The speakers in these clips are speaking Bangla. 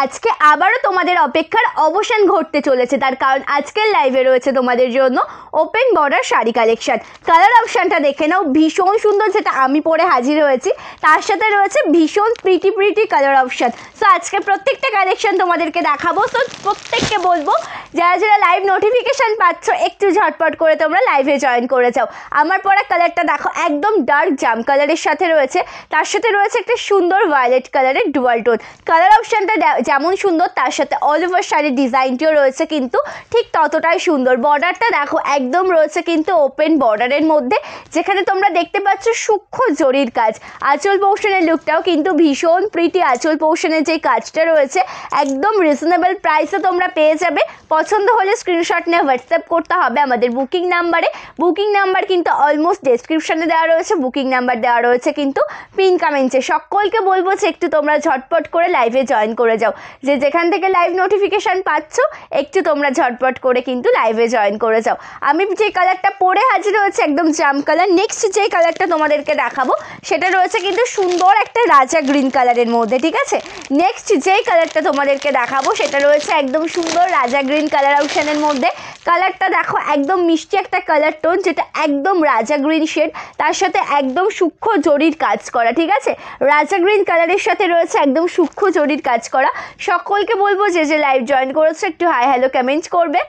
আজকে আবারও তোমাদের অপেক্ষার অবসান ঘটতে চলেছে, তার কারণ আজকের লাইভে রয়েছে তোমাদের জন্য open border sari collection. Colour অপশানটা দেখে নাও, ভীষণ সুন্দর, যেটা আমি পরে হাজির হয়েছি। তার সাথে রয়েছে ভীষণ প্রিটি কালার অপশান। সো আজকে প্রত্যেকটা কালেকশন তোমাদেরকে দেখাবো। সো প্রত্যেককে বলবো যারা যারা লাইভ নোটিফিকেশান পাচ্ছ একটু ঝটপট করে তোমরা লাইভে জয়েন করে যাও। আমার পরা কালারটা দেখো, একদম ডার্ক জাম কালারের সাথে রয়েছে, তার সাথে রয়েছে একটা সুন্দর ভায়োলেট কালারের ডুয়াল টোন। কালার অপশানটা যেমন সুন্দর, তার সাথে অল ওভার শাড়ির ডিজাইনটিও রয়েছে কিন্তু ঠিক ততটাই সুন্দর। বর্ডারটা দেখো, একদম রয়েছে কিন্তু ওপেন বর্ডারের মধ্যে, যেখানে তোমরা দেখতে পাচ্ছ সূক্ষ্ম জরির কাজ। আঁচল পোর্শনের লুকটাও কিন্তু ভীষণ প্রিটি। আঁচল পোর্শনের যে কাজটা রয়েছে একদম রিজনেবল প্রাইসে তোমরা পেয়ে যাবে। পছন্দ হলে স্ক্রিনশট নিয়ে হোয়াটসঅ্যাপ করতে হবে আমাদের বুকিং নাম্বারে। বুকিং নাম্বার কিন্তু অলমোস্ট ডেসক্রিপশনে দেওয়া রয়েছে, বুকিং নাম্বার দেওয়া রয়েছে কিন্তু পিন কমেন্টসে। সকলকে বলবো যে একটু তোমরা ঝটপট করে লাইভে জয়েন করে যাও। যে যেখান থেকে লাইভ নোটিফিকেশান পাচ্ছ একটু তোমরা ঝটপট করে কিন্তু লাইভে জয়েন করে যাও। আমি যে কালারটা পরে হাজির হয়েছে একদম জাম কালার। নেক্সট যে কালারটা তোমাদেরকে দেখাবো সেটা রয়েছে কিন্তু সুন্দর একটা রাজা গ্রিন কালারের মধ্যে, ঠিক আছে। নেক্সট যেই কালারটা তোমাদেরকে দেখাবো সেটা রয়েছে একদম সুন্দর রাজা গ্রিন কালার অপশানের মধ্যে। কালারটা দেখো, একদম মিষ্টি একটা কালার টোন, যেটা একদম রাজা গ্রিন শেড, তার সাথে একদম সূক্ষ্ম জরির কাজ করা, ঠিক আছে। রাজা গ্রিন কালারের সাথে রয়েছে একদম সূক্ষ্ম জরির কাজ করা। সকলকে বলবো যে যে লাইভ জয়েন করেছে একটু হাই হ্যালো কমেন্টস করবে,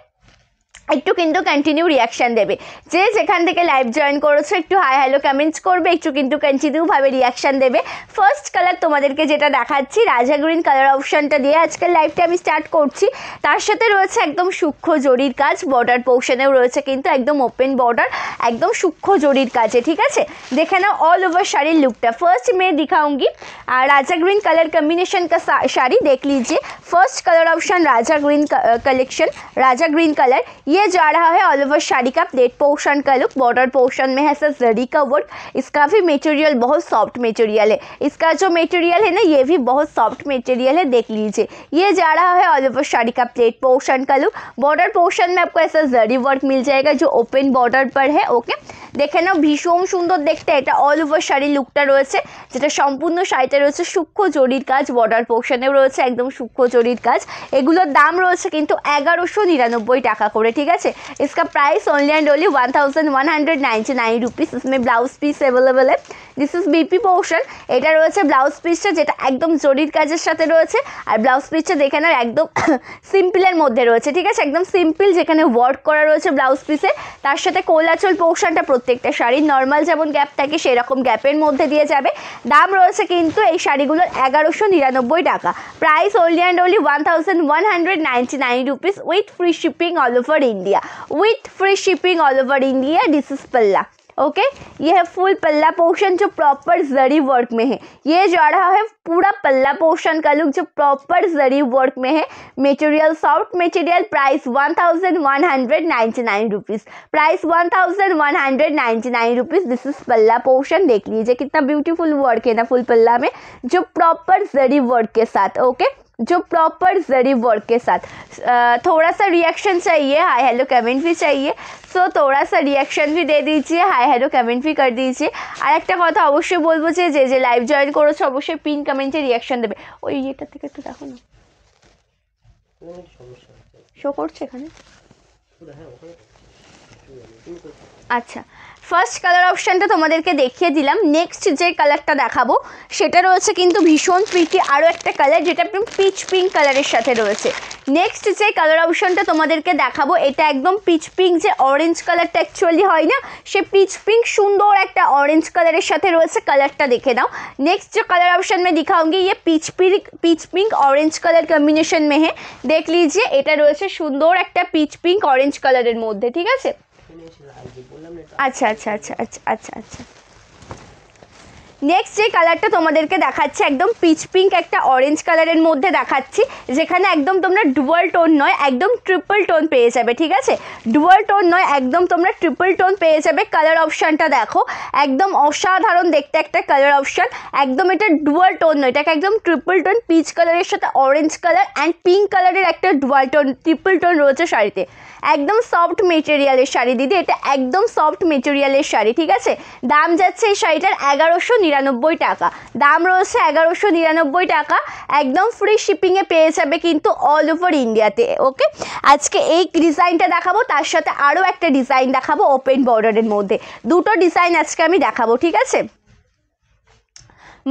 একটু কিন্তু কন্টিনিউ রিয়াকশান দেবে। যে যেখান থেকে লাইভ জয়েন করেছো একটু হাই হ্যালো কমেন্টস করবে, একটু কিন্তু কন্টিনিউভাবে রিয়াকশান দেবে। ফার্স্ট কালার তোমাদেরকে যেটা দেখাচ্ছি রাজা গ্রিন কালার অপশানটা দিয়ে আজকের লাইভটা আমি স্টার্ট করছি। তার সাথে রয়েছে একদম সূক্ষ্ম জরির কাজ, বর্ডার পোর্শনেও রয়েছে কিন্তু একদম ওপেন বর্ডার, একদম সূক্ষ্ম জরির কাজে, ঠিক আছে। দেখে নাও অল ओवर শাড়ির লুকটা। फर्स्ट मैं दिखाऊंगी राजा ग्रीन कलर कम्बिनेशन का साड़ी, देख लीजिए। फर्स्ट कलर ऑप्शन राजा ग्रीन कलेक्शन, राजा ग्रीन कलर। ये जा रहा है ऑल ओवर साड़ी का प्लेट पोर्शन का लुक। बॉर्डर पोर्शन में है सर जरी का वर्क। इसका भी मटेरियल बहुत सॉफ्ट मटेरियल है। इसका जो मटेरियल है ना ये भी बहुत सॉफ्ट मटेरियल है, देख लीजिए। ये जा रहा है ऑल ओवर साड़ी का प्लेट पोर्शन का लुक। बॉर्डर पोर्शन में आपको ऐसा जरी वर्क मिल जाएगा जो ओपन बॉर्डर पर है, ओके। দেখে নাও ভীষণ সুন্দর দেখতে, এটা অল ওভার শাড়ির লুকটা রয়েছে, যেটা সম্পূর্ণ শাড়িটা রয়েছে সূক্ষ্ম জরির কাজ। বর্ডার পোর্শনেও রয়েছে একদম সূক্ষ্ম জরির কাজ। এগুলোর দাম রয়েছে কিন্তু 1199 টাকা করে, ঠিক আছে। इसका price only and only 1199 rupees. इसमें ब्लाउज पीस अवेलेबल है। This is BP portion. এটা রয়েছে ব্লাউজ পিসটা, যেটা একদম জরির কাজের সাথে রয়েছে। আর ব্লাউজ পিসটা দেখে নাও একদম সিম্পলের মধ্যে রয়েছে, ঠিক আছে, একদম সিম্পল, যেখানে ওয়ার্ক করা রয়েছে ব্লাউজ পিসে। তার সাথে কোলাচল পোর্শনটা প্রত্যেকটা শাড়ির নর্মাল যেমন গ্যাপ থাকে সেরকম গ্যাপের মধ্যে দিয়ে যাবে। দাম রয়েছে কিন্তু এই শাড়িগুলোর 1199 টাকা। Price only and only 1199 rupees with free shipping all over India. With free shipping all over India. This is पल्ला, ओके। ये है फुल पल्ला पोर्शन जो प्रॉपर जरी वर्क में है। ये जा रहा है पूरा पल्ला पोर्शन का लुक जो प्रॉपर जरी वर्क में है। Material soft material. Price 1199 rupees. Price 1199 rupees. This is पल्ला पोर्शन, देख लीजिए कितना ब्यूटीफुल वर्क है ना फुल पल्ला में, जो प्रॉपर जरी वर्क के साथ, ओके, जो प्रॉपर जरी वर्क के साथ। थोड़ा सा रिएक्शन चाहिए, हाय हेलो कमेंट भी चाहिए। सो थोड़ा सा रिएक्शन भी दे दीजिए, हाय हेलो कमेंट भी कर दीजिए। আর একটা কথা অবশ্যই বলবো যে যে লাইভ জয়েন করেছো অবশ্যই পিন কমেন্টে রিয়াকশন দেবে। ওই এটা থেকে একটু দেখো না, শো করছে এখানে। আচ্ছা, ফার্স্ট কালার অপশানটা তোমাদেরকে দেখিয়ে দিলাম। নেক্সট যে কালারটা দেখাবো সেটা রয়েছে কিন্তু ভীষণ প্রিটি আরও একটা কালার, যেটা পিচ পিঙ্ক কালারের সাথে রয়েছে। নেক্সট যে কালার অপশানটা তোমাদেরকে দেখাবো এটা একদম পিচ পিঙ্ক, যে অরেঞ্জ কালারটা অ্যাকচুয়ালি হয় না সে পিচ পিঙ্ক, সুন্দর একটা অরেঞ্জ কালারের সাথে রয়েছে। কালারটা দেখে নাও। नेक्स्ट जो कलर ऑप्शन में दिखाऊंगी ये peach pink orange colour combination में है, देख लीजिए। এটা রয়েছে সুন্দর একটা পিচ পিঙ্ক অরেঞ্জ কালারের মধ্যে, ঠিক আছে। আচ্ছা আচ্ছা আচ্ছা আচ্ছা আচ্ছা আচ্ছা নেক্সট যে কালারটা তোমাদেরকে দেখাচ্ছি একদম পিচ পিঙ্ক একটা অরেঞ্জ কালারের মধ্যে দেখাচ্ছি, যেখানে একদম তোমরা ডুয়াল টোন নয় একদম ট্রিপল টোন পেয়ে যাবে, ঠিক আছে। ডুয়াল টোন নয় একদম তোমরা ট্রিপল টোন পেয়ে যাবে। কালার অপশানটা দেখো, একদম অসাধারণ দেখতে একটা কালার অপশান। একদম এটা ডুয়াল টোন নয়, এটাকে একদম ট্রিপল টোন, পিচ কালারের সাথে অরেঞ্জ কালার অ্যান্ড পিঙ্ক কালারের একটা ডুয়াল টোন ট্রিপল টোন রয়েছে শাড়িতে। একদম সফট মেটেরিয়ালের শাড়ি দিদি, এটা একদম সফট মেটেরিয়ালের শাড়ি, ঠিক আছে। দাম যাচ্ছে এই শাড়িটার 1199 1199 টাকা, দাম রয়েছে 1199 টাকা, একদম ফ্রি শিপিংয়ে পেয়ে যাবে কিন্তু অল ওভার ইন্ডিয়াতে। ওকে, আজকে এই ডিজাইনটা দেখাবো, তার সাথে আরও একটা ডিজাইন দেখাবো ওপেন বর্ডারের মধ্যে, দুটো ডিজাইন আজকে আমি দেখাবো, ঠিক আছে।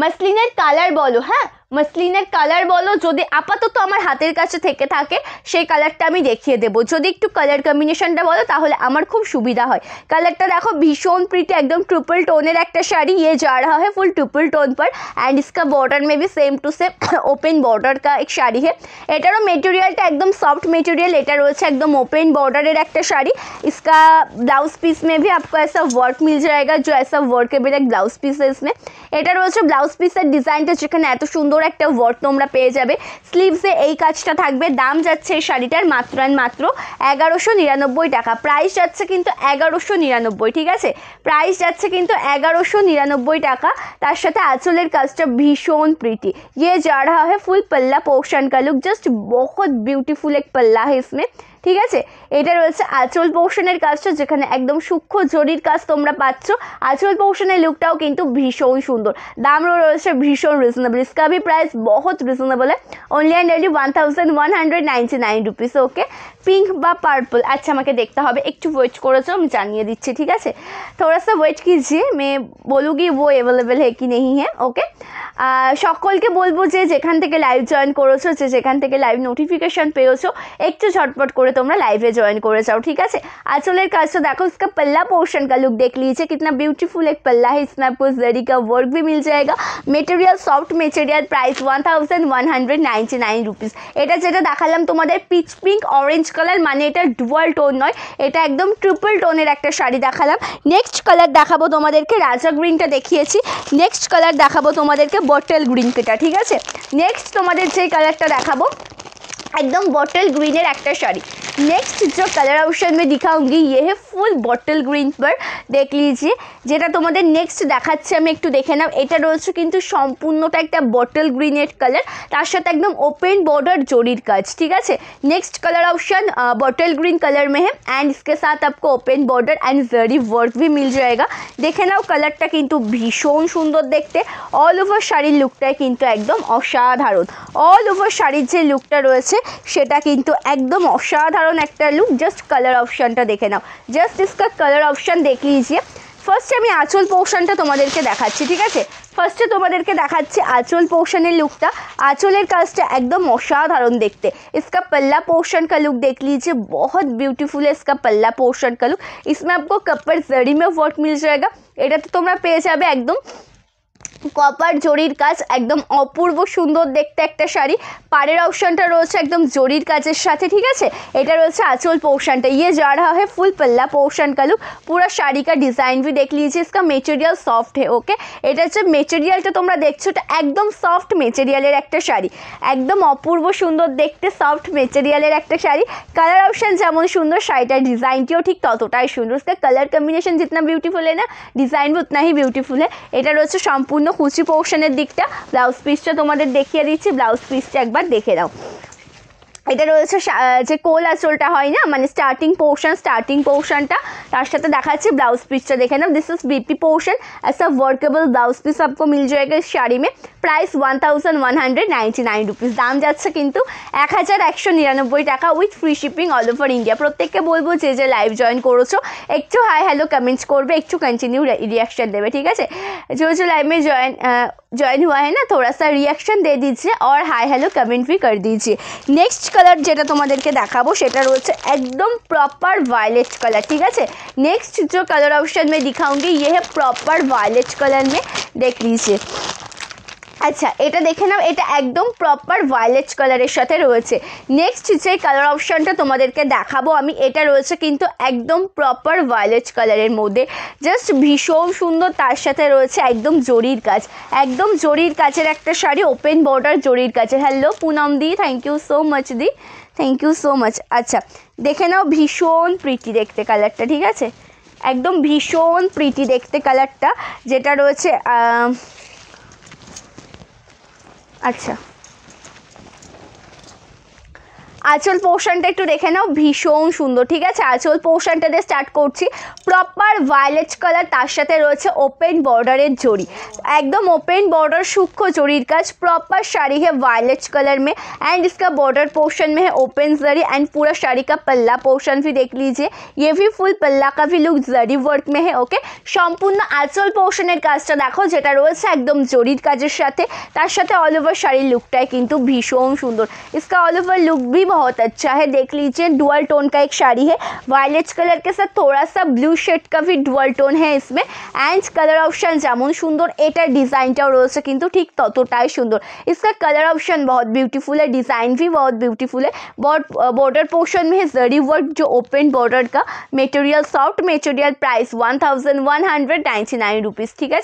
মাসলিনের কালার বলো, হ্যাঁ মাসলিনের কালার বলো, যদি আপাতত আমার হাতের কাছে থেকে থাকে সেই কালারটা আমি দেখিয়ে দেবো, যদি একটু কালার কম্বিনেশনটা বলো তাহলে আমার খুব সুবিধা হয়। কালারটা দেখো ভীষণ প্রিটি, एकदम ट्रिपल टोनर एक शाड़ी, ये जा रहा है फुल ट्रिपल टोन पर एंड इसका बॉर्डर में भी same to same open border का एक शाड़ी है। एटारो मेटेरियलটা एकदम सॉफ्ट मेटेरियल, এটা রয়েছে एकदम ओपन बॉर्डर एक शाड़ी। इसका ब्लाउज पीस में भी आपको ऐसा वर्क मिल जाएगा, जो ऐसा वर्केबल एक ब्लाउज पीस है इसमें। এটা রয়েছে ব্লাউজ পিসের ডিজাইনটা, যেখানে এত সুন্দর একটা ওয়ার্ক তোমরা পেয়ে যাবে, স্লিভসে এই কাজটা থাকবে। দাম যাচ্ছে এই শাড়িটার মাত্র 1199 টাকা, প্রাইস যাচ্ছে কিন্তু 1199, ঠিক আছে, প্রাইস যাচ্ছে কিন্তু 1199 টাকা। তার সাথে আঁচলের কাজটা ভীষণ প্রিটি, ये जा रहा है फुल पल्ला पोर्शन का लुक, जस्ट बहुत ब्यूटीफुल एक पल्ला है इसमें, ঠিক আছে। এটা রয়েছে আঁচল পোর্শনের কাজটা, যেখানে একদম সূক্ষ্ম জরির কাজ তোমরা পাচ্ছ। আঁচল পোর্শনের লুকটাও কিন্তু ভীষণ সুন্দর, দামও রয়েছে ভীষণ রিজনেবল, इसका भी प्राइस बहुत रिजनेबल है, only and only 1199 rupees. Okay, pink বা পার্পল, আচ্ছা আমাকে দেখতে হবে, একটু ওয়েট করেছো, আমি জানিয়ে দিচ্ছি, ঠিক আছে, थोड़ा सा वेट कीजिए, मैं बोलूँगी वो अवेलेबल है कि नहीं है। ओके, সকলকে বলবো যে যেখান থেকে লাইভ জয়েন করেছো, যে যেখান থেকে লাইভ নোটিফিকেশন পেয়েছো, একটু ঝটপট করে তোমরা लाइवे ज्वाइन कर जाओ, ठीक है। आंचलेर काज तो देखो, इसका पल्ला पोर्शन का लुक देख लीजिए, कितना ब्यूटीफुल एक पल्ला है, इसमें आपको जरी का वर्क भी मिल जाएगा, material soft material, price 1199 rupees. এটা যেটা দেখালাম তোমাদের পিচ পিঙ্ক অরেঞ্জ কালার, মানে এটা ডুয়াল টোন নয়, এটা একদম ট্রিপল টোনের একটা শাড়ি দেখালাম। নেক্সট কালার দেখাবো তোমাদেরকে, রাজা গ্রিনটা দেখিয়েছি, নেক্সট কালার দেখাবো তোমাদেরকে বটল গ্রিনটা, ঠিক আছে। নেক্সট তোমাদের যে কালারটা দেখাবো एकदम बॉटल ग्रीन एक शाड़ी। नेक्स्ट जो कलर ऑप्शन में दिखाऊंगी ये है फुल बॉटल ग्रीन पर, देख लीजिए, যেটা তোমাদের নেক্সট দেখাচ্ছি আমি, একটু দেখে নাও। এটা রয়েছে কিন্তু সম্পূর্ণটা একটা বটল গ্রিনের কালার, তার সাথে একদম ওপেন বর্ডার জরির কাজ, ঠিক আছে। Next colour option bottle green colour में है एंड इसके साथ आपको open border and zari work भी मिल जाएगा। দেখে নাও কালারটা কিন্তু ভীষণ সুন্দর দেখতে, অল ওভার শাড়ির লুকটাই কিন্তু একদম অসাধারণ, অল ওভার শাড়ির যে লুকটা রয়েছে সেটা কিন্তু একদম অসাধারণ একটা লুক। জাস্ট কালার অপশানটা দেখে নাও, জাস্ট इसका कलर ऑप्शन देख लीजिए। ফার্স্টে আমি আঁচল পোর্শনটা তোমাদেরকে দেখাচ্ছি, ঠিক আছে, ফার্স্টে তোমাদেরকে দেখাচ্ছি আঁচল পোর্শনের লুকটা। আঁচলের কাজটা একদম অসাধারণ দেখতে, इसका पल्ला पोर्शन का लुक देख लीजिए, बहुत ब्यूटीफुल है इसका पल्ला पोर्शन का लुक। इसमें आपको कपर जरी में वर्क मिल जाएगा, এটা তো তোমরা পেয়ে যাবে একদম কপার জরির কাজ, একদম অপূর্ব সুন্দর দেখতে একটা শাড়ি। পাড়ের অপশনটা রয়েছে একদম জরির কাজের সাথে, ঠিক আছে। এটা রয়েছে आंचल पोर्शनটা, ये जा रहा है फुल पल्ला पोर्शन का लुक। पूरा শাড়ি का डिज़ाइन भी देख लीजिए, इसका मेटेरियल सॉफ्ट है। ओके, এটা হচ্ছে মেটেরিয়ালটা তোমরা দেখছো, এটা একদম সফট মেটেরিয়ালের একটা শাড়ি, একদম অপূর্ব সুন্দর দেখতে সফট মেটেরিয়ালের একটা শাড়ি। কালার অপশন যেমন সুন্দর, শাড়িটার ডিজাইনটিও ঠিক ততটাই সুন্দর, इसका कलर कम्बिनेशन जितना ब्यूटीफुल है ना, डिज़ाइन भी उतना ही ब्यूटीफुल है। এটা রয়েছে সম্পূর্ণ কুচি পোর্শনের দিকটা। ব্লাউজ পিসটা তোমাদের দেখিয়ে দিচ্ছি, ব্লাউজ পিসটা একবার দেখে নাও। এটা রয়েছে যে কোল আঁচলটা হয় না, মানে স্টার্টিং পোর্শনটা, তার সাথে দেখাচ্ছি ব্লাউজ পিসটা দেখে নাও। दिस इज बीपी पोर्शन, ऐसा वर्केबल ब्लाउज पीस आपको मिल जाएगा इस शाड़ी में। प्राइस 1199 रुपीस, দাম যাচ্ছে কিন্তু 1199 টাকা with free shipping all over India. প্রত্যেককে বলবো যে যে লাইভ জয়েন করেছো একটু হাই হ্যালো কমেंट्स করবে, একটু कंटिन्यू रिएक्शन देवे, ठीक है। जो लाइव में ज्वाइन हुआ है ना, थोड़ा सा रिएक्शन दे दीजिए और हाई हेलो कमेंट भी कर दीजिए। नेक्स्ट कलर যেটা তোমাদেরকে দেখাবো সেটা রয়েছে একদম प्रॉपर वायलेट कलर, ठीक है। नेक्स्ट जो कलर ऑप्शन में दिखाऊंगी ये है प्रॉपर वायलेट कलर में, देख लीजिए। আচ্ছা, এটা দেখে নাও, এটা একদম প্রপার ভায়োলেট কালারের সাথে রয়েছে। নেক্সট যে কালার অপশনটা তোমাদেরকে দেখাবো আমি, এটা রয়েছে কিন্তু একদম প্রপার ভায়োলেট কালারের মধ্যে, জাস্ট ভীষণ সুন্দর, তার সাথে রয়েছে একদম জরির কাজ, একদম জরির কাজের একটা শাড়ি, ওপেন বর্ডার জরির কাজে। হ্যালো পুনম দি, থ্যাংক ইউ সো মাচ দি, থ্যাংক ইউ সো মাচ। আচ্ছা দেখে নাও, ভীষণ প্রিটি দেখতে কালারটা, ঠিক আছে, একদম ভীষণ প্রিটি দেখতে কালারটা, যেটা রয়েছে আচ্ছা আঁচল পোর্শনটা একটু দেখে নাও, ভীষণ সুন্দর। ঠিক আছে, আঁচল পোর্শনটা দিয়ে স্টার্ট করছি। প্রপার ভায়োলেট কালার, তার সাথে রয়েছে ওপেন बॉर्डर जड़ी, एकदम ओपन बॉर्डर सूक्ष्म जड़ी काज। प्रॉपर साड़ी है वायलेट कलर में एंड इसका बॉर्डर पोर्शन में है ओपन जरी एंड पूरा साड़ी का पल्ला पोर्शन भी देख लीजिए, ये भी फुल पल्ला का भी लुक जरी वर्क में है। ओके, सम्पूर्ण आँचल पोर्शनेर काजटा देखो जेटा रयेछे एकदम जरिर काजेर साथे, तार साथे ऑल ओवर शाड़ीर लुकटाई किन्तु भीषण सुंदर। इसका ऑल ओवर लुक भी बहुत अच्छा है, देख लीजिए डुअल टोन का एक साड़ी है, वायलेट कलर के साथ थोड़ा सा ब्लू शेड का भी डुअल टोन है इसमें एंड कलर ऑप्शन যেমন সুন্দর, এটার ডিজাইনটাও রয়েছে কিন্তু ঠিক ততটাই সুন্দর। इसका कलर ऑप्शन बहुत ब्यूटीफुल है, डिज़ाइन भी बहुत ब्यूटीफुल है। बॉर्डर पोर्शन में है जरी वर्क जो ओपन बॉर्डर का, material soft material, price 1199 rupees. ठीक है,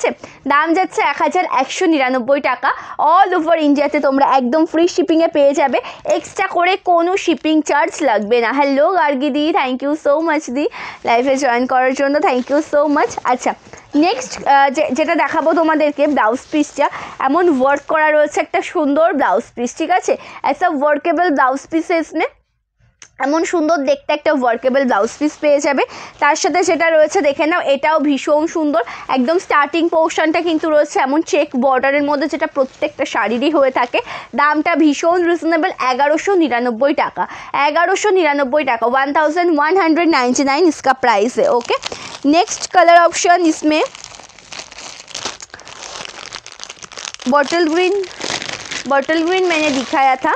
दाम যাচ্ছে 1199 টাকা। অল ওভার ইন্ডিয়াতে তোমরা একদম ফ্রি শিপিংয়ে পেয়ে যাবে, এক্সট্রা করে কোনো শিপিং চার্জ লাগবে না। Hello Gargi di, thank you so much di লাইভে জয়েন করার জন্য, থ্যাংক ইউ সো মাচ। আচ্ছা, नेक्स्ट যেটা দেখাবো তোমাদেরকে ব্লাউজ পিসটা, এমন ওয়ার্ক করা রয়েছে একটা সুন্দর ব্লাউজ পিস। ঠিক আছে, ऐसा वर्केबल ব্লাউজ পিস है इसमें, এমন সুন্দর দেখতে একটা ওয়ার্কেবল ব্লাউজ পিস পেয়ে যাবে। তার সাথে যেটা রয়েছে দেখে নাও, এটাও ভীষণ সুন্দর। একদম স্টার্টিং পোর্শনটা কিন্তু রয়েছে এমন চেক বর্ডারের মধ্যে, যেটা প্রত্যেকটা শাড়িরই হয়ে থাকে। দামটা ভীষণ রিজনেবল, 1199 টাকা। 1199 টাকা, 1199 इसका प्राइस है। ओके, नेक्स्ट कलर ऑप्शन इसमें बॉटल ग्रीन मैंने दिखाया था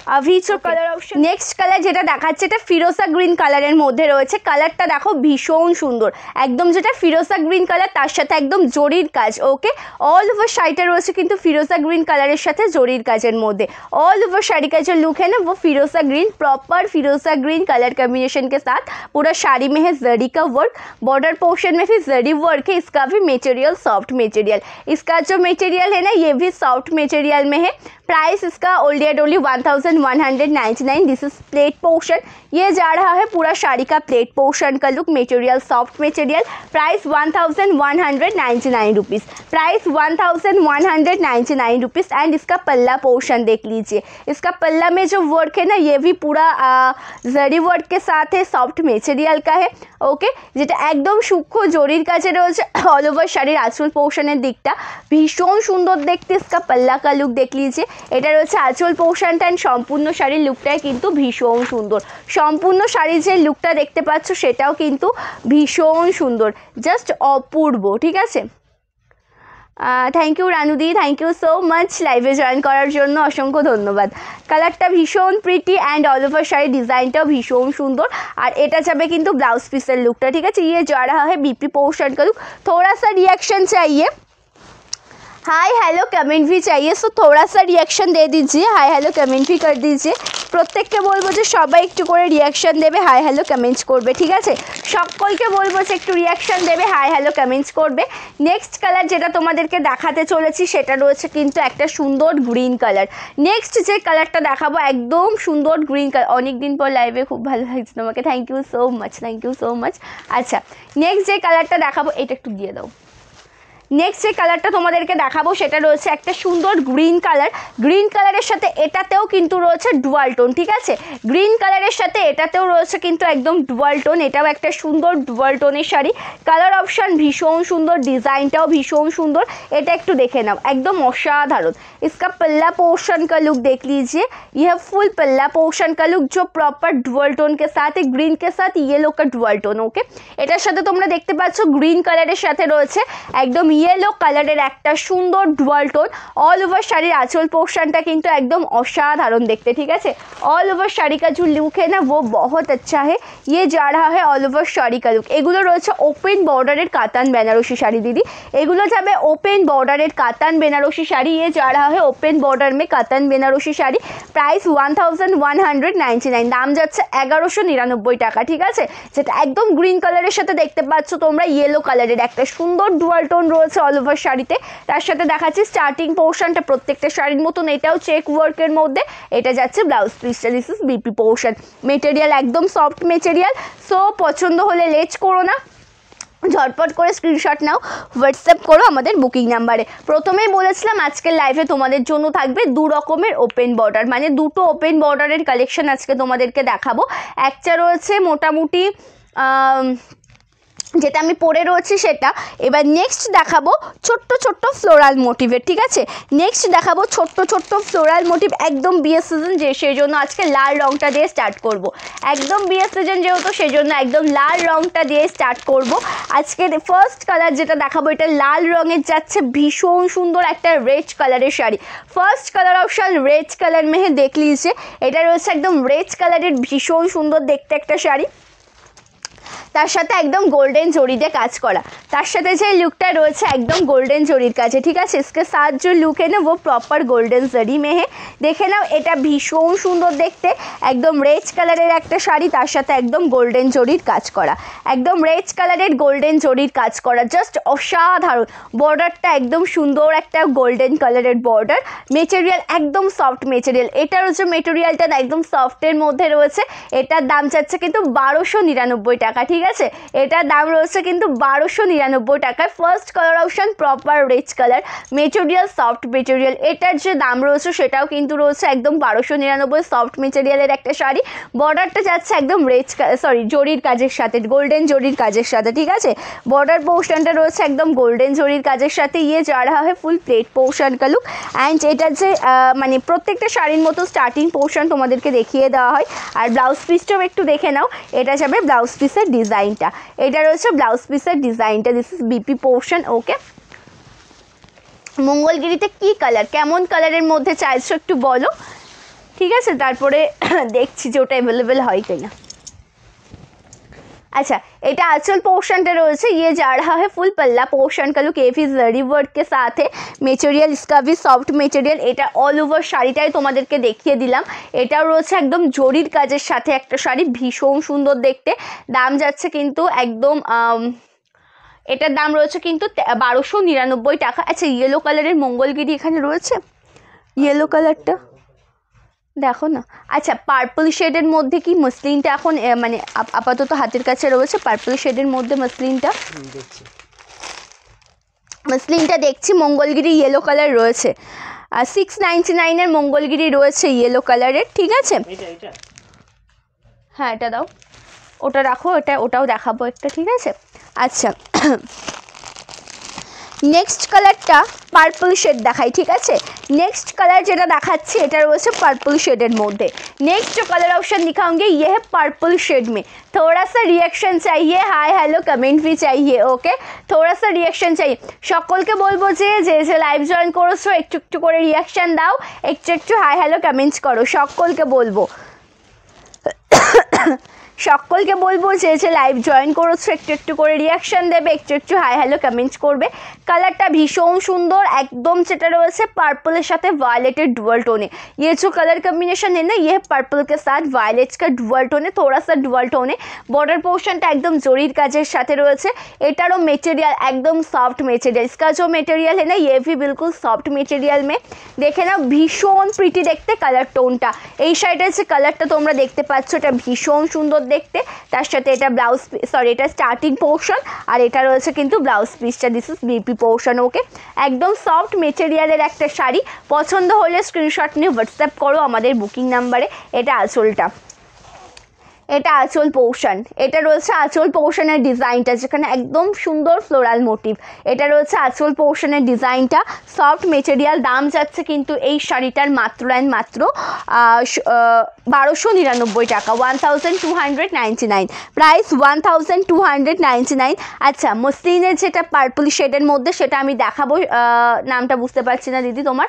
अभी जो कलर ऑप्शन। नेक्स्ट कलर যেটা দেখাচ্ছে এটা ফিরোজা গ্রিন কালারের মধ্যে রয়েছে। কালারটা দেখো ভীষণ সুন্দর, একদম যেটা ফিরোজা গ্রিন কালার তার সাথে একদম জরির কাজ। ওকে, ऑल ओवर শাড়িটা রয়েছে কিন্তু ফিরোজা গ্রিন কালারের সাথে জরির কাজের মধ্যে। ऑल ओवर শাড়ি का जो लुक है ना वो फिरोजा ग्रीन, प्रॉपर फिरोजा ग्रीन कलर कॉम्बिनेशन के साथ पूरा साड़ी में है जरी का वर्क, बॉर्डर पोर्शन में भी जरी वर्क है। इसका भी मटेरियल सॉफ्ट मटेरियल, इसका जो मटेरियल है ना ये भी सॉफ्ट मटेरियल में है। प्राइस इसका only at only 1199। This is plate portion, ये जा रहा है पूरा साड़ी का प्लेट पोर्शन का look, material soft material. Price 1199 rupees, price 1199 rupees and इसका पल्ला पोर्शन देख लीजिए। इसका पल्ला में जो वर्क है ना ये भी पूरा जरी वर्क के साथ है, सॉफ्ट मटेरियल का है। ओके, যেটা একদম সূক্ষ্ম জরির কাছে রয়েছে। অল ওভার শাড়ির আঁচল পোর্শনের দিকটা ভীষণ সুন্দর দেখতে। इसका पल्ला का लुक देख लीजिए, এটা রয়েছে আঁচল পোর্শনটা এন্ড সম্পূর্ণ শাড়ির লুকটাই কিন্তু ভীষণ সুন্দর। সম্পূর্ণ শাড়ির যে লুকটা দেখতে পাচ্ছ সেটাও কিন্তু ভীষণ সুন্দর, জাস্ট অপূর্ব। ঠিক আছে, thank you Ranudi, thank you so much লাইভে জয়েন করার জন্য, অসংখ্য ধন্যবাদ। কালারটা ভীষণ প্রিটি অ্যান্ড অল ওভার শাড়ির ডিজাইনটাও ভীষণ সুন্দর। আর এটা যাবে কিন্তু ব্লাউজ পিসের লুকটা। ঠিক আছে, ये जा रहा है बीपी पोर्शन का लुक। थोड़ा सा रिएक्शन चाहिए, हाय हेलो कमेंट भी चाहिए, सो थोड़ा सा रिएक्शन दे दीजिए, हाय हेलो कमेंट भी कर दीजिए। প্রত্যেককে বলবো যে সবাই একটু করে রিয়াকশন দেবে, হাই হ্যালো কমেন্টস করবে। ঠিক আছে, সকলকে বলবো যে একটু রিয়াকশন দেবে, হাই হ্যালো কমেন্টস করবে। নেক্সট কালার যেটা তোমাদেরকে দেখাতে চলেছি সেটা রয়েছে কিন্তু একটা সুন্দর গ্রিন কালার। নেক্সট যে কালারটা দেখাবো একদম সুন্দর গ্রিন কালার। অনেক দিন পর লাইভে, খুব ভালো লাগছে তোমাকে, thank you so much, thank you so much. আচ্ছা, নেক্সট যে কালারটা দেখাবো এটা একটু দিয়ে দাও। নেক্সট যে কালারটা তোমাদেরকে দেখাবো সেটা রয়েছে একটা সুন্দর গ্রিন কালার। গ্রিন কালারের সাথে এটাতেও কিন্তু রয়েছে ডুয়াল টোন। ঠিক আছে, গ্রিন কালারের সাথে এটাতেও রয়েছে কিন্তু একদম ডুয়াল টোন, এটাও একটা সুন্দর ডুয়াল টোনের শাড়ি। কালার অপশান ভীষণ সুন্দর, ডিজাইনটাও ভীষণ সুন্দর। এটা একটু দেখে নাও, একদম অসাধারণ। इसका पल्ला पोर्शन का लुक देख लीजिए, यह फुल पल्ला पोर्शन का लुक जो प्रॉपर डुअल टोन के साथ है, ग्रीन के साथ येलो का डुअल टोन। ओके, এটার সাথে তোমরা দেখতে পাচ্ছ গ্রিন কালারের সাথে রয়েছে একদম येलो কালারের একটা সুন্দর ডুয়াল টোন। অল ওভার শাড়ির আঁচল পোর্শনটা কিন্তু একদম অসাধারণ দেখতে। ঠিক আছে, ऑल ओवर শাড়ি का जो लुक है ना वो बहुत अच्छा है। ये जा रहा है ऑल ओवर শাড়ি का लुक। এগুলো রয়েছে ওপেন বর্ডারের কাতান বেনারসি শাড়ি দিদি, এগুলো যাবে ওপেন বর্ডারের কাতান বেনারসি শাড়ি। ये जा रहा है ओपन बॉर्डर में कातान बेनारसी शाड़ी। प्राइस 1199, दाम যাচ্ছে 1199 টাকা। ঠিক আছে, যেটা একদম গ্রিন কালারের সাথে দেখতে পাচ্ছ তোমরা येलो কালারের একটা সুন্দর ডুয়াল টোন রয়েছে অল ওভার শাড়িতে। তার সাথে দেখাচ্ছি স্টার্টিং পোর্শনটা প্রত্যেকটা শাড়ির মতন এটাও চেক ওয়ার্কের মধ্যে। এটা যাচ্ছে ব্লাউজ পিসটা, this is BP portion. Material একদম সফট মেটেরিয়াল, সো পছন্দ হলে লেট করো না, ঝটপট করে স্ক্রিনশট নাও, হোয়াটসঅ্যাপ করো আমাদের বুকিং নাম্বারে। প্রথমেই বলেছিলাম আজকের লাইভে তোমাদের জন্য থাকবে দু রকমের ওপেন বর্ডার, মানে দুটো ওপেন বর্ডারের কালেকশন আজকে তোমাদেরকে দেখাবো। একটা রয়েছে মোটামুটি যেটা আমি পরে রয়েছি সেটা। এবার নেক্সট দেখাবো ছোট্ট ছোট্ট ফ্লোরাল মোটিভের, ঠিক আছে? নেক্সট দেখাবো ছোট্ট ছোট্ট ফ্লোরাল মোটিভ, একদম বিয়ের সিজন যে সেই জন্য আজকে লাল রঙটা দিয়ে স্টার্ট করব। একদম বিয়ের সিজন যেহেতু সেই জন্য একদম লাল রঙটা দিয়ে স্টার্ট করব। আজকে ফার্স্ট কালার যেটা দেখাবো এটা লাল রঙের যাচ্ছে, ভীষণ সুন্দর একটা রেড কালারের শাড়ি। First colour option red colour মেহে দেখ লিজিয়ে, এটা রয়েছে একদম রেড কালারের ভীষণ সুন্দর দেখতে একটা শাড়ি, তার সাথে একদম গোল্ডেন জরি দিয়ে কাজ করা। তার সাথে যে লুকটা রয়েছে একদম গোল্ডেন জরির কাছে, ঠিক আছে? इसके साथ जो लुक है ना वो प्रॉपर गोल्डन जरी में है। দেখে নাও, এটা ভীষণ সুন্দর দেখতে, একদম রেড কালারের একটা শাড়ি, তার সাথে একদম গোল্ডেন জরির কাজ করা, একদম রেড কালারের গোল্ডেন জরির কাজ করা, জাস্ট অসাধারণ। বর্ডারটা একদম সুন্দর একটা গোল্ডেন কালারের বর্ডার, মেটেরিয়াল একদম সফট মেটেরিয়াল। এটার হচ্ছে মেটেরিয়ালটা একদম সফটের মধ্যে রয়েছে। এটার দাম যাচ্ছে কিন্তু 1299 টাকা, ঠিক আছে? এটার দাম রয়েছে কিন্তু 1299 টাকায়। First colour option proper red colour, material soft material. এটার যে দাম রয়েছে সেটাও কিন্তু রয়েছে একদম 1299, সফট মেটেরিয়ালের একটা শাড়ি। বর্ডারটা যাচ্ছে একদম রেড জরির কাজের সাথে, গোল্ডেন জরির কাজের সাথে, ঠিক আছে? বর্ডার পোর্শনটা রয়েছে একদম গোল্ডেন জরির কাজের সাথে। ইয়ে যা রাহা হয় ফুল প্লেট পোর্শন কা লুক। অ্যান্ড এটার যে মানে প্রত্যেকটা শাড়ির মতো স্টার্টিং পোর্শন তোমাদেরকে দেখিয়ে দেওয়া হয়। আর ব্লাউজ পিসটাও একটু দেখে নাও, এটা যাবে ব্লাউজ পিসের ডিজাইনটা, এটা রয়েছে ব্লাউজ পিসের ডিজাইনটা। দিস ইজ বিপি পোর্শন, ওকে? মঙ্গলগিরিতে কি কালার, কেমন কালারের মধ্যে চাইছো একটু বলো, ঠিক আছে? তারপরে দেখছি যে ওটা অ্যাভেলেবেল হয় কিনা। अच्छा, এটা आंचल पोर्शनটা রয়েছে, ये जा रहा है फुल पल्ला पोर्शन का लुक, ये भी जरी वर्क के साथ है। मेटेरियल इसका भी सॉफ्ट मेटेरियल, এটা অল ওভার শাড়িটাই তোমাদেরকে দেখিয়ে দিলাম। এটাও রয়েছে একদম জরির কাজের সাথে একটা শাড়ি, ভীষণ সুন্দর দেখতে। দাম যাচ্ছে কিন্তু একদম এটার দাম রয়েছে কিন্তু 1299 টাকা। আচ্ছা, ইয়েলো কালারের মঙ্গলগিরি এখানে রয়েছে, ইয়েলো কালারটা দেখো না। আচ্ছা, পার্পল শেডের মধ্যে কি মসলিনটা এখন মানে আপাতত হাতের কাছে রয়েছে? পার্পল শেডের মধ্যে মসলিনটা দেখছি মঙ্গলগিরি ইয়েলো কালার রয়েছে। আর 699 এর মঙ্গলগিরি রয়েছে ইয়েলো কালারের, ঠিক আছে? হ্যাঁ, এটা দাও, ওটা রাখো, ওটাও দেখাবো একটা, ঠিক আছে? আচ্ছা, নেক্সট কালারটা পার্পল শেড দেখাই, ঠিক আছে? नेक्स्ट कलर যেটা দেখাচ্ছি এটা রয়েছে পার্পল শেডের মধ্যে। नेक्स्ट जो कलर ऑप्शन दिखाऊंगी ये है पर्पल शेड में। थोड़ा सा रिएक्शन चाहिए, हाय हेलो कमेंट भी चाहिए, ओके? थोड़ा सा रिएक्शन चाहिए। সকলকে বলবো যে যে লাইভ জয়েন করেছো একটু একটু করে রিয়াকশন দাও, একটু একটু হাই হ্যালো কমেন্টস করো, সকলকে বলবো সকলকে বলবো যে লাইভ জয়েন করেছো একটু একটু করে রিয়াকশন দেবে, একটু একটু হাই হ্যালো কমেন্টস করবে। কালারটা ভীষণ সুন্দর, একদম যেটা রয়েছে পার্পলের সাথে वायलेटेड डुअल टोन है। ये जो कलर कॉम्बिनेशन है ना ये पर्पल के साथ वायलेट का डुअल टोन है, थोड़ा सा डुअल टोन है। बॉर्डर पोर्शनটা একদম জরির কাজের সাথে রয়েছে। এটারও মেটেরিয়াল একদম সফট মেটেরিয়াল, इसका जो मेटेरियल है ना ये भी बिल्कुल सॉफ्ट मेटेरियल में। দেখে না ভীষণ প্রিটি দেখতে কালার টোনটা। এই শাড়িটার যে কালারটা তোমরা দেখতে পাচ্ছ এটা ভীষণ সুন্দর দেখতে। তার সাথে এটা ব্লাউজ এটা স্টার্টিং পোর্শন আর এটা রয়েছে কিন্তু ব্লাউজ পিসটা। দিস ইজ বিপি পোর্শন, ওকে? একদম সফট মেটেরিয়ালের একটা শাড়ি। পছন্দ হলে স্ক্রিনশট নিয়ে হোয়াটসঅ্যাপ করো আমাদের বুকিং নাম্বারে। এটা আঁচলটা, এটা আঁচল পোর্শন, এটা রয়েছে আঁচল পোর্শনের ডিজাইনটা যেখানে একদম সুন্দর ফ্লোরাল মোটিভ। এটা রয়েছে আঁচল পোর্শনের ডিজাইনটা, সফট মেটেরিয়াল। দাম যাচ্ছে কিন্তু এই শাড়িটার মাত্র 1299 টাকা, 1299 প্রাইস, 1299। আচ্ছা, মসলিনের যেটা পার্পল শেডের মধ্যে সেটা আমি দেখাবো, নামটা বুঝতে পারছি না দিদি তোমার,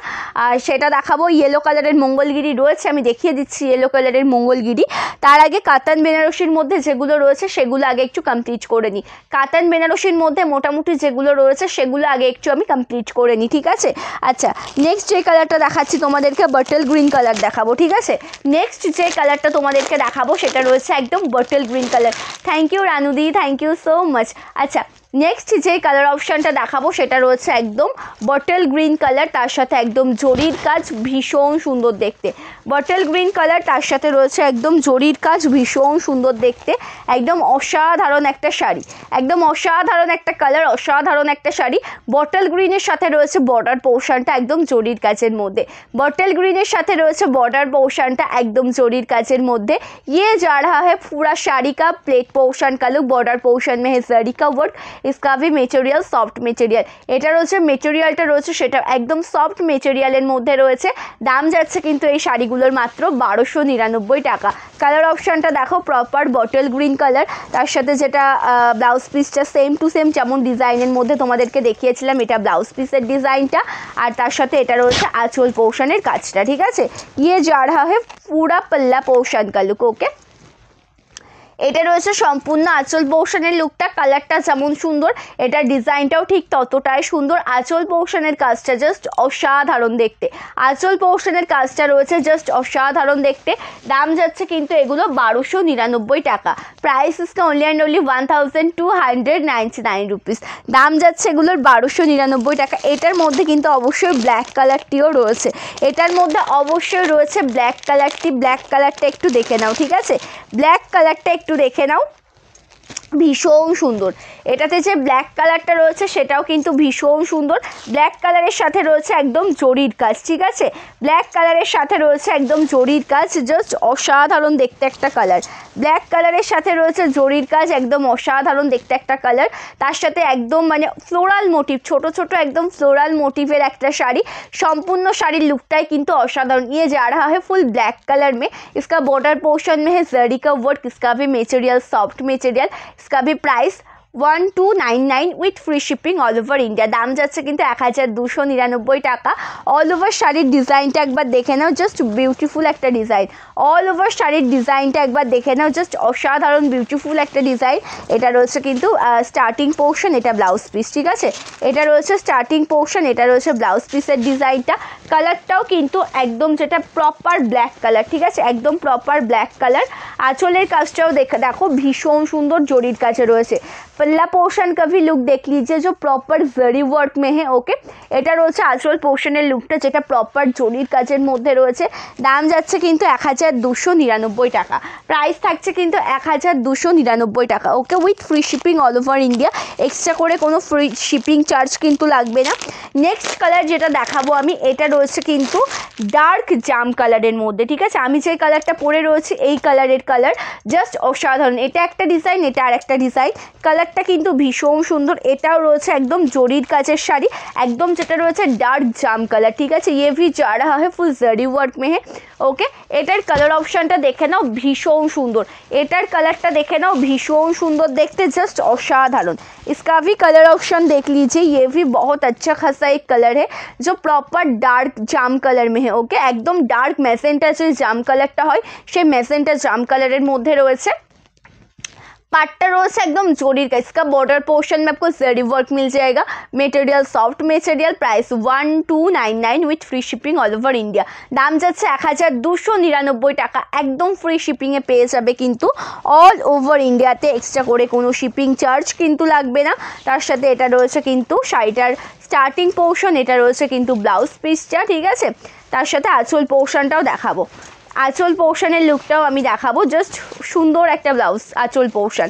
সেটা দেখাবো। ইয়েলো কালারের মঙ্গলগিরি রয়েছে, আমি দেখিয়ে দিচ্ছি ইয়েলো কালারের মঙ্গলগিরি। তার আগে কাতান বেনারসির মধ্যে যেগুলো রয়েছে সেগুলো আগে একটু কমপ্লিট করে নিই। কাতান বেনারসির মধ্যে মোটামুটি যেগুলো রয়েছে সেগুলো আগে একটু আমি কমপ্লিট করে নিই, ঠিক আছে? আচ্ছা, নেক্সট যে কালারটা দেখাচ্ছি তোমাদেরকে বটল গ্রিন কালার দেখাবো, ঠিক আছে? নেক্সট যে কালারটা তোমাদেরকে দেখাবো সেটা রয়েছে একদম bottle green colour. Thank you Ranudi, thank you so much. আচ্ছা, নেক্সট যেই কালার অপশানটা দেখাবো সেটা রয়েছে একদম বটল গ্রিন কালার, তার সাথে একদম জরির কাজ, ভীষণ সুন্দর দেখতে। বটল গ্রিন কালার, তার সাথে রয়েছে একদম জরির কাজ, ভীষণ সুন্দর দেখতে, একদম অসাধারণ একটা শাড়ি, একদম অসাধারণ একটা কালার, অসাধারণ একটা শাড়ি। বটল গ্রিনের সাথে রয়েছে বর্ডার পোর্শনটা একদম জরির কাজের মধ্যে, বটল গ্রিনের সাথে রয়েছে বর্ডার পোর্শনটা একদম জরির কাজের মধ্যে। ये जा रहा है पूरा साड़ी का प्लेट पोर्शन का लुक, बॉर्डर पोर्शन में है जरी का वर्क, इसका भी मेटेरियल सॉफ्ट मेटेरियल, এটা রয়েছে মেটেরিয়ালটা রয়েছে সেটা একদম সফট মেটেরিয়ালের মধ্যে রয়েছে। দাম যাচ্ছে কিন্তু এই শাড়িগুলোর মাত্র 1299 টাকা। কালার অপশানটা দেখো, প্রপার বটল গ্রিন কালার, তার সাথে যেটা ব্লাউজ পিসটা সেম টু সেম যেমন ডিজাইনের মধ্যে তোমাদেরকে দেখিয়েছিলাম, এটা ব্লাউজ পিসের ডিজাইনটা, আর তার সাথে এটা রয়েছে আঁচল পোর্শনের কাজটা, ঠিক আছে। ये जा रहा है पूरा पल्ला पोर्शन का लुक, ओके। এটা রয়েছে সম্পূর্ণ আঁচল পোর্শনের লুকটা, কালারটা যেমন সুন্দর এটার ডিজাইনটাও ঠিক ততটাই সুন্দর। আঁচল পোর্শনের কাজটা জাস্ট অসাধারণ দেখতে, আঁচল পোর্শনের কাজটা রয়েছে জাস্ট অসাধারণ দেখতে। দাম যাচ্ছে কিন্তু এগুলো 1299 টাকা। প্রাইস ইসকা অনলি অ্যান্ড অনলি 1299 রুপিস। দাম যাচ্ছে এগুলোর 1299 টাকা। এটার মধ্যে কিন্তু অবশ্যই ব্ল্যাক কালারটিও রয়েছে, এটার মধ্যে অবশ্যই রয়েছে ব্ল্যাক কালারটি। ব্ল্যাক কালারটা একটু দেখে নাও, ঠিক আছে, ব্ল্যাক কালারটা একটু দেখে নাও, ভীষণ সুন্দর। এটাতে যে ব্ল্যাক কালারটা রয়েছে সেটাও কিন্তু ভীষণ সুন্দর। ব্ল্যাক কালারের সাথে রয়েছে একদম জরির কাজ, ঠিক আছে, ব্ল্যাক কালারের সাথে রয়েছে একদম জরির কাজ, জাস্ট অসাধারণ দেখতে একটা কালার। ব্ল্যাক কালারের সাথে রয়েছে জরির কাজ, একদম অসাধারণ দেখতে একটা কালার। তার সাথে একদম মানে ফ্লোরাল মোটিভ, ছোট ছোট একদম ফ্লোরাল মোটিভের একটা শাড়ি। সম্পূর্ণ শাড়ির লুকটাই কিন্তু অসাধারণ। ये जा रहा है फुल ब्लैक कलर में, इसका बॉर्डर पोर्शन में है जरी का वर्क, इसका भी मटेरियल सॉफ्ट मटेरियल, इसका भी price 1299 with free shipping all over India. দাম যাচ্ছে কিন্তু 1299 টাকা। অল ওভার শাড়ির ডিজাইনটা একবার দেখে নাও, জাস্ট বিউটিফুল একটা ডিজাইন। অল ওভার শাড়ির ডিজাইনটা একবার দেখে নাও, জাস্ট অসাধারণ বিউটিফুল একটা ডিজাইন। এটা রয়েছে কিন্তু স্টার্টিং পোর্শন, এটা ব্লাউজ পিস, ঠিক আছে, এটা রয়েছে স্টার্টিং পোর্শন, এটা রয়েছে ব্লাউজ পিসের ডিজাইনটা। কালারটাও কিন্তু একদম যেটা প্রপার ব্ল্যাক কালার, ঠিক আছে, একদম প্রপার ব্ল্যাক কালার। আঁচলের কাজটাও দেখো ভীষণ সুন্দর জরির কাছে রয়েছে। पल्ला पोर्शन का भी लुक देख लीजिए जो प्रॉपर जरी वर्क में है, ओके। এটা রয়েছে আঁচল পোর্শনের লুকটা যেটা প্রপার জরির কাজের মধ্যে রয়েছে। দাম যাচ্ছে কিন্তু 1299 টাকা। প্রাইস থাকছে কিন্তু 1299 টাকা, okay, with free shipping all over India. Extra করে কোনো ফ্রি শিপিং চার্জ কিন্তু লাগবে না। নেক্সট কালার যেটা দেখাবো আমি, এটা রয়েছে কিন্তু ডার্ক জাম কালারের মধ্যে, ঠিক আছে। আমি যে কালারটা পরে রয়েছি এই কালারের কালার জাস্ট অসাধারণ। এটা একটা ডিজাইন, এটা আর একটা ডিজাইন। কালারটা কিন্তু ভীষণ সুন্দর। এটাও রয়েছে একদম জরির কাজের শাড়ি, একদম যেটা রয়েছে ডার্ক জাম কালার, ঠিক আছে। ये भी जा रहा है फुल जरी वर्क में है, ওকে। এটার কালার অপশানটা দেখে নাও, ভীষণ সুন্দর। এটার কালারটা দেখে নাও, ভীষণ সুন্দর দেখতে, জাস্ট অসাধারণ। इसका भी कलर ऑप्शन देख लीजिए, ये भी बहुत अच्छा खासा एक कलर है जो प्रॉपर डार्क जाम कलर में है, ओके। एकदम डार्क मैजेंटा যে জাম কালারটা হয় সেই मैजेंटा জাম কালারের মধ্যে রয়েছে। पार्टटा रोज एकदम जोड़ी का, इसका बॉर्डर पोर्शन में आपको जरी वर्क मिल जाएगा, material soft material. Price 1299 with free shipping all over India. দাম যাচ্ছে 1299 টাকা। একদম ফ্রি শিপিংয়ে পেয়ে যাবে কিন্তু অল ওভার ইন্ডিয়াতে। এক্সট্রা করে কোনো শিপিং চার্জ কিন্তু লাগবে না। তার সাথে এটা রয়েছে কিন্তু শাড়িটার স্টার্টিং পোর্শন, এটা রয়েছে কিন্তু ব্লাউজ পিসটা, ঠিক আছে। তার সাথে আঁচল পোর্শনটাও দেখাবো, আঁচল পোর্শনের লুকটাও আমি দেখাবো, জাস্ট সুন্দর একটা ব্লাউজ আঁচল portion.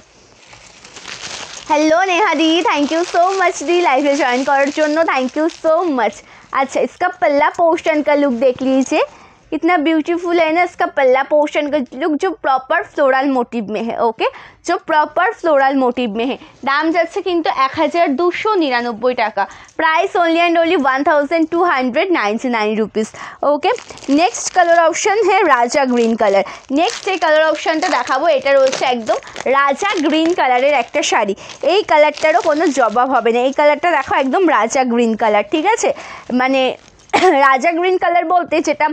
Hello Neha the, thank you so much the live join করার জন্য, थैंक यू सो मच। अच्छा, इसका पल्ला पोर्शन का लुक देख लीजिए, कितना ब्यूटीफुल है ना इसका पल्ला पोर्शन का लुक जो प्रॉपर फ्लोरल मोटिव में है, ओके, जो प्रॉपर फ्लोरल मोटिव में है। दाम যাচ্ছে কিন্তু 1299 টাকা। Price only and only 1299 rupees, okay. Next colour option है राजा ग्रीन कलर। नेक्स्ट এই কালার অপশনটা দেখাবো, এটা রয়েছে একদম রাজা গ্রিন কালারের একটা শাড়ি। এই কালারটারও কোনো জবাব হবে না। এই কালারটা দেখো একদম রাজা গ্রিন কালার, ঠিক আছে, মানে রাজা গ্রিন কালার বলতে যেটা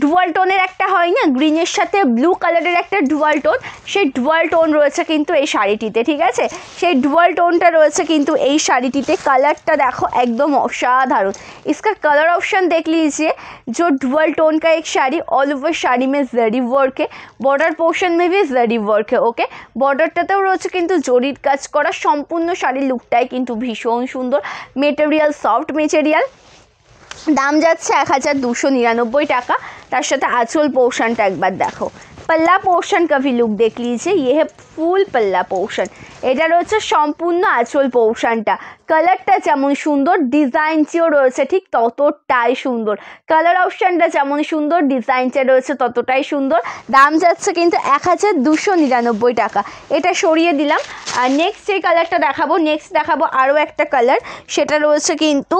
ডুয়াল টোনের একটা হয় না, গ্রিনের সাথে ব্লু কালারের একটা ডুয়াল টোন, সেই ডুয়াল টোন রয়েছে কিন্তু এই শাড়িটিতে। ঠিক আছে, সেই ডুয়াল টোনটা রয়েছে কিন্তু এই শাড়িটিতে। কালারটা देखो एकदम असाधारण। इसका कलर ऑप्शन देख लीजिए। जो डुअल टोन का एक साड़ी, ऑल ओवर साड़ी में जरी वर्क है, बॉर्डर पोर्शन में भी जरी वर्क है। ओके, बॉर्डरटातेও রয়েছে কিন্তু জরির কাজ করা। সম্পূর্ণ শাড়ির লুকটাই কিন্তু ভীষণ সুন্দর। Material soft material. দাম যাচ্ছে 1299 টাকা। তার সাথে আঁচল পোর্শনটা একবার দেখো। पल्ला पोर्शन का भी लुक देख लीजिए। ये है फुल पल्ला पोर्शन। এটা রয়েছে সম্পূর্ণ আঁচল পোর্শনটা। কালারটা যেমন সুন্দর, ডিজাইনটিও রয়েছে ঠিক ততটাই সুন্দর। কালার অপশানটা যেমন সুন্দর, ডিজাইনটা রয়েছে ততটাই সুন্দর। দাম যাচ্ছে কিন্তু 1299 টাকা। এটা সরিয়ে দিলাম। আর নেক্সট যে কালারটা দেখাবো, নেক্সট দেখাবো আরও একটা কালার, সেটা রয়েছে কিন্তু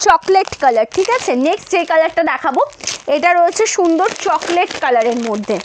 চকলেট কালার। ঠিক আছে, নেক্সট যে কালারটা দেখাবো এটা রয়েছে সুন্দর চকলেট কালারের মধ্যে।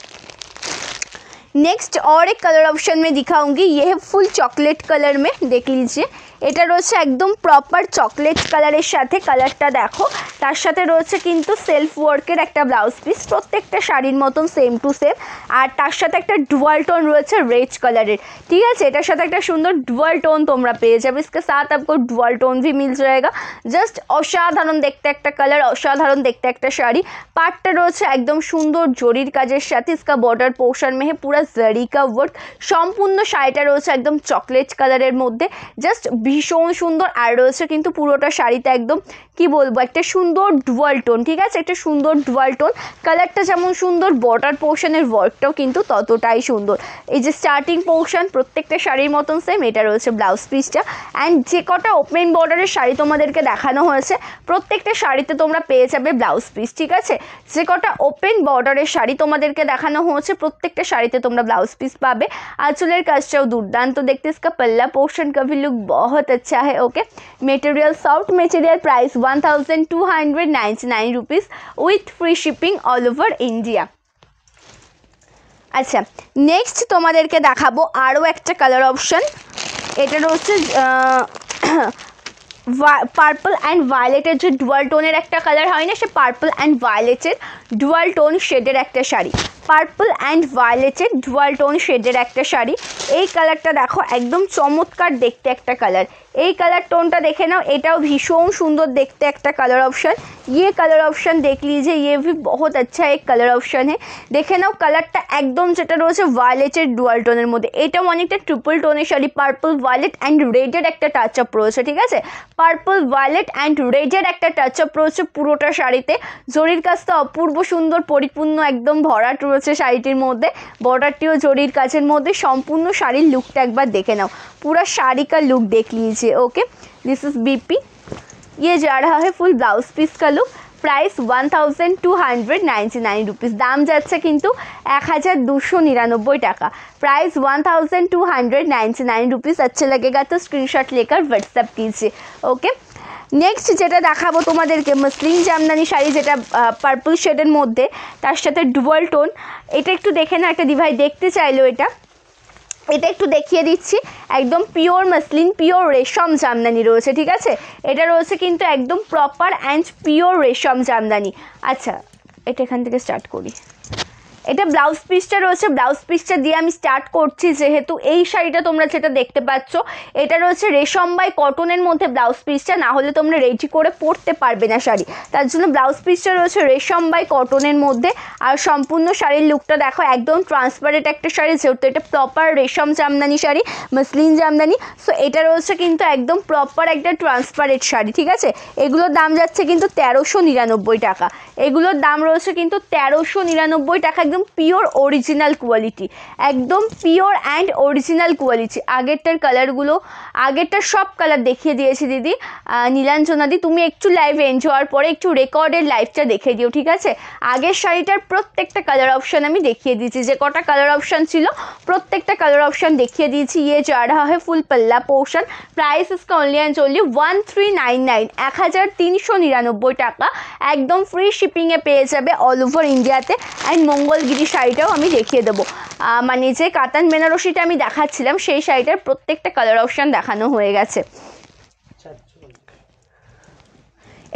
नेक्स्ट और एक कलर ऑप्शन में दिखाऊंगी। ये है फुल चॉकलेट कलर में, देख लीजिए। এটা রয়েছে একদম প্রপার চকলেট কালারের সাথে। কালারটা দেখো, তার সাথে রয়েছে কিন্তু সেলফ ওয়ার্কের একটা ব্লাউজ পিস, প্রত্যেকটা শাড়ির মতন সেম টু সেম। আর তার সাথে একটা ডুয়াল টোন রয়েছে রেড কালারের। ঠিক আছে, এটার সাথে একটা সুন্দর ডুয়াল টোন তোমরা পেয়ে যাবে। इसके साथ आपको डुअल टोन भी मिल जाएगा। জাস্ট অসাধারণ দেখতে একটা কালার, অসাধারণ দেখতে একটা শাড়ি। পাটটা রয়েছে একদম সুন্দর জরির কাজের সাথে। इसका बॉर्डर पोर्शन में है पूरा जरी का वर्क। সম্পূর্ণ শাড়িটা রয়েছে একদম চকলেট কালারের মধ্যে। জাস্ট ভীষণ সুন্দর। আর রয়েছে কিন্তু পুরোটা শাড়িতে একদম কি বলবো, একটা সুন্দর ডুয়াল টোন। ঠিক আছে, একটা সুন্দর ডুয়াল টোন। কালারটা যেমন সুন্দর, বর্ডার পোর্শনের ওয়ার্কটাও কিন্তু ততটাই সুন্দর। এই যে স্টার্টিং পোর্শন প্রত্যেকটা শাড়ির মতন সেম। এটা রয়েছে ব্লাউজ পিসটা। অ্যান্ড যে কটা ওপেন বর্ডারের শাড়ি তোমাদেরকে দেখানো হয়েছে, প্রত্যেকটা শাড়িতে তোমরা পেয়ে যাবে ব্লাউজ পিস। ঠিক আছে, যে কটা ওপেন বর্ডারের শাড়ি তোমাদেরকে দেখানো হয়েছে, প্রত্যেকটা শাড়িতে তোমরা ব্লাউজ পিস পাবে। আঁচলের কাজটাও দুর্দান্ত দেখতে। इसका पल्ला पोर्शन का भी लुक बहुत अच्छा है। Okay, material soft material. Price 1299 rupees with free shipping all over India. আচ্ছা, নেক্সট তোমাদেরকে দেখাবো আরও একটা কালার অপশান। এটা হচ্ছে পার্পল অ্যান্ড ভায়োলেটের যে ডুয়াল টোনের একটা কালার হয় না, সে পার্পল অ্যান্ড ভায়োলেটের ডুয়াল টোন শেডের একটা শাড়ি। পার্পল অ্যান্ড ভায়োলেটের ডুয়াল টোন শেডের একটা শাড়ি। এই কালারটা দেখো, একদম চমৎকার দেখতে একটা কালার। এই কালার টোনটা দেখে নাও, এটাও ভীষণ সুন্দর দেখতে একটা কালার ऑप्शन। ये कलर ऑप्शन देख लीजिए, ये भी बहुत अच्छा एक कलर ऑप्शन है। দেখে নাও কালারটা একদম যেটা রয়েছে ভায়োলেটের ডুয়াল টোনের মধ্যে। এটাও অনেকটা ট্রিপল টোনের শাড়ি। পার্পল ভায়োলেট অ্যান্ড রেডের একটা টাচ আপ রয়েছে। ঠিক আছে, পার্পল ভায়োলেট অ্যান্ড রেডের একটা টাচ আপ রয়েছে পুরোটা শাড়িতে। জরির কাজটা অপূর্ব সুন্দর, পরিপূর্ণ একদম ভরাট রয়েছে শাড়িটির মধ্যে। বর্ডারটিও জরির কাজের মধ্যে। সম্পূর্ণ শাড়ির লুকটা একবার দেখে নাও। पूरा शाड़ी का लुक देख लीजिए। Okay, this is BP. ये जा रहा है फुल ब्लाउज पीस का लुक। Price 1299 rupees. दाम যাচ্ছে কিন্তু 1299 টাকা। Price 1299 rupees. अच्छे लगेगा तो स्क्रीनशॉट लेकर व्हाट्सएप कीजिए। ओके, নেক্সট যেটা দেখাবো তোমাদেরকে মসলিন জামদানি শাড়ি, যেটা পার্পল শেডের মধ্যে, তার সাথে ডুয়াল টোন। এটা একটু দেখে না, একটা দিভাই দেখতে চাইলো এটা। এটা একটু দেখিয়ে দিচ্ছি। একদম পিওর মসলিন, পিওর রেশম জামদানি রয়েছে। ঠিক আছে, এটা রয়েছে কিন্তু একদম প্রপার অ্যান্ড পিওর রেশম জামদানি। আচ্ছা, এটা এখান থেকে স্টার্ট করি। এটা ব্লাউজ পিসটা রয়েছে। ব্লাউজ পিসটা দিয়ে আমি স্টার্ট করছি, যেহেতু এই শাড়িটা তোমরা যেটা দেখতে পাচ্ছ এটা রয়েছে রেশম বাই কটনের মধ্যে ব্লাউজ পিসটা। না হলে তোমরা রেডি করে পরতে পারবে না শাড়ি, তার জন্য ব্লাউজ পিসটা রয়েছে রেশম বাই কটনের মধ্যে। আর সম্পূর্ণ শাড়ির লুকটা দেখো, একদম ট্রান্সপারেন্ট একটা শাড়ি, যেহেতু এটা প্রপার রেশম জামদানি শাড়ি, মসলিন জামদানি। সো এটা রয়েছে কিন্তু একদম প্রপার একটা ট্রান্সপারেন্ট শাড়ি। ঠিক আছে, এগুলোর দাম যাচ্ছে কিন্তু 1399 টাকা। এগুলোর দাম রয়েছে কিন্তু 1399 টাকা। একদম পিওর অরিজিনাল কোয়ালিটি, একদম পিওর অ্যান্ড অরিজিনাল কোয়ালিটি। আগেরটার কালারগুলো, আগেরটার সব কালার দেখিয়ে দিয়েছি দিদি। নীলাঞ্জনাদি, তুমি একটু লাইভে এন্ড হওয়ার পরে একটু রেকর্ডের লাইভটা দেখে দিও। ঠিক আছে, আগের শাড়িটার প্রত্যেকটা কালার অপশান আমি দেখিয়ে দিয়েছি। যে কটা কালার অপশান ছিল প্রত্যেকটা কালার অপশান দেখিয়ে দিয়েছি। ये जा रहा है फुल पल्ला पोर्शन। प्राइस इसका ओनली एंड ओनली 1399, 1399 টাকা। একদম ফ্রি শিপিংয়ে পেয়ে যাবে অল ওভার ইন্ডিয়াতে। অ্যান্ড মঙ্গলগিরি শাড়িটাও আমি দেখিয়ে দেবো। মানে যে কাতান বেনারসিটা আমি দেখাচ্ছিলাম, সেই শাড়িটার প্রত্যেকটা কালার অপশান দেখানো হয়ে গেছে।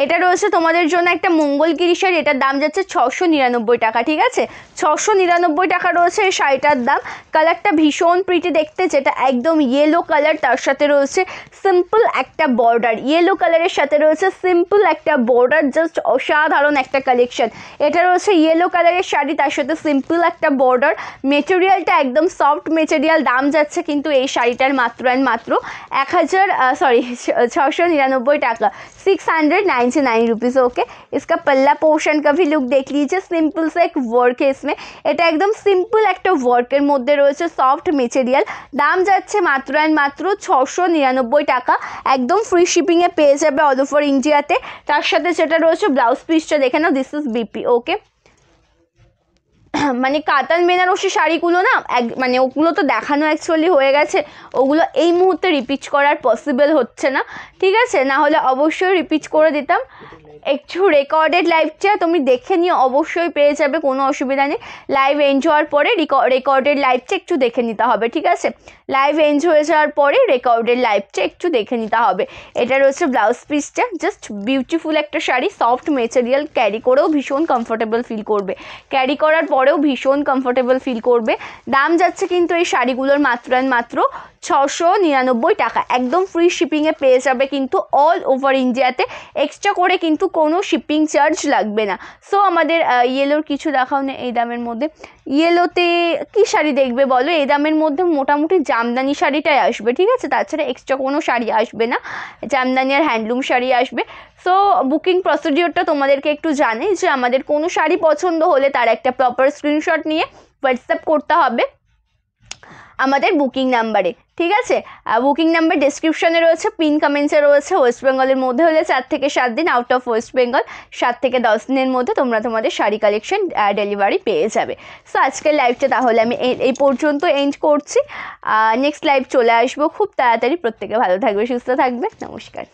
এটা রয়েছে তোমাদের জন্য একটা মঙ্গলগিরি শাড়ি, এটার দাম যাচ্ছে 699 টাকা। ঠিক আছে, 699 টাকা রয়েছে এই শাড়িটার দাম। কালারটা ভীষণ প্রিটি দেখতে, যেটা একদম ইয়েলো কালার, তার সাথে রয়েছে সিম্পল একটা বর্ডার। ইয়েলো কালারের সাথে রয়েছে সিম্পল একটা বর্ডার, জাস্ট অসাধারণ একটা কালেকশন। এটা রয়েছে ইয়েলো কালারের শাড়ি, তার সাথে সিম্পল একটা বর্ডার। মেটেরিয়ালটা একদম সফট মেটেরিয়াল। দাম যাচ্ছে কিন্তু এই শাড়িটার মাত্র 699 টাকা, 699 रुपीज़। ओके, इसका पल्ला पोर्शन का भी लुक देख लीजिए, सिंपल से एक वर्क है इसमें। এটা একদম সিম্পল একটা ওয়ার্কের মধ্যে রয়েছে, সফট মেটেরিয়াল। দাম যাচ্ছে মাত্র 699 টাকা, একদম ফ্রি শিপিংয়ে পেয়ে যাবে অল ওভার ইন্ডিয়াতে। তার সাথে যেটা রয়েছে ব্লাউজ পিসটা দেখে নাও, দিস ইজ বিপি। ওকে, মানে কাতান বেনারসি শাড়িগুলো না মানে ওগুলো তো দেখানো অ্যাকচুয়ালি হয়ে গেছে, ওগুলো এই মুহূর্তে রিপিট করার পসিবল হচ্ছে না। ঠিক আছে, না হলে অবশ্যই রিপিট করে দিতাম। একটু রেকর্ডেড লাইভটা তুমি দেখে নিও, অবশ্যই পেয়ে যাবে, কোনো অসুবিধা নেই। লাইভ এন্ড হওয়ার পরে রেকর্ডেড লাইভটা একটু দেখে নিতে হবে। ঠিক আছে, লাইভ এন্ড হয়ে যাওয়ার পরে রেকর্ডেড লাইভটা একটু দেখে নিতে হবে। এটা রয়েছে ব্লাউজ পিসটা, জাস্ট বিউটিফুল একটা শাড়ি, সফট মেটেরিয়াল, ক্যারি করেও ভীষণ কমফোর্টেবল ফিল করবে, ক্যারি করার পরেও ভীষণ কমফোর্টেবল ফিল করবে। দাম যাচ্ছে কিন্তু এই শাড়িগুলোর মাত্র 699 টাকা, একদম ফ্রি শিপিংয়ে পেয়ে যাবে কিন্তু অল ওভার ইন্ডিয়াতে। এক্সট্রা করে কিন্তু কোনো শিপিং চার্জ লাগবে না। সো আমাদের ইয়েলোর কিছু দেখাও না এই দামের মধ্যে। ইয়েলোতে কি শাড়ি দেখবে বলো? এই দামের মধ্যে মোটামুটি জামদানি শাড়িটাই আসবে। ঠিক আছে, তাছাড়া এক্সট্রা কোনো শাড়ি আসবে না, জামদানি আর হ্যান্ডলুম শাড়ি আসবে। সো বুকিং প্রসিডিওরটা তোমাদেরকে একটু জানাই যে আমাদের কোনো শাড়ি পছন্দ হলে তার একটা প্রপার স্ক্রিনশট নিয়ে হোয়াটসঅ্যাপ করতে হবে আমাদের বুকিং নাম্বারে। ঠিক আছে, বুকিং নাম্বার ডিসক্রিপশনে রয়েছে, পিন কমেন্টসে রয়েছে। ওয়েস্ট বেঙ্গলের মধ্যে হলে 4 থেকে 7 দিন, আউট অফ ওয়েস্ট বেঙ্গল 7 থেকে 10 দিনের মধ্যে তোমরা তোমাদের শাড়ি কালেকশন ডেলিভারি পেয়ে যাবে। সো আজকের লাইভটা তাহলে আমি এই পর্যন্ত এন্ড করছি। নেক্সট লাইভ চলে আসবো খুব তাড়াতাড়ি। প্রত্যেকে ভালো থাকবে, সুস্থ থাকবে। নমস্কার।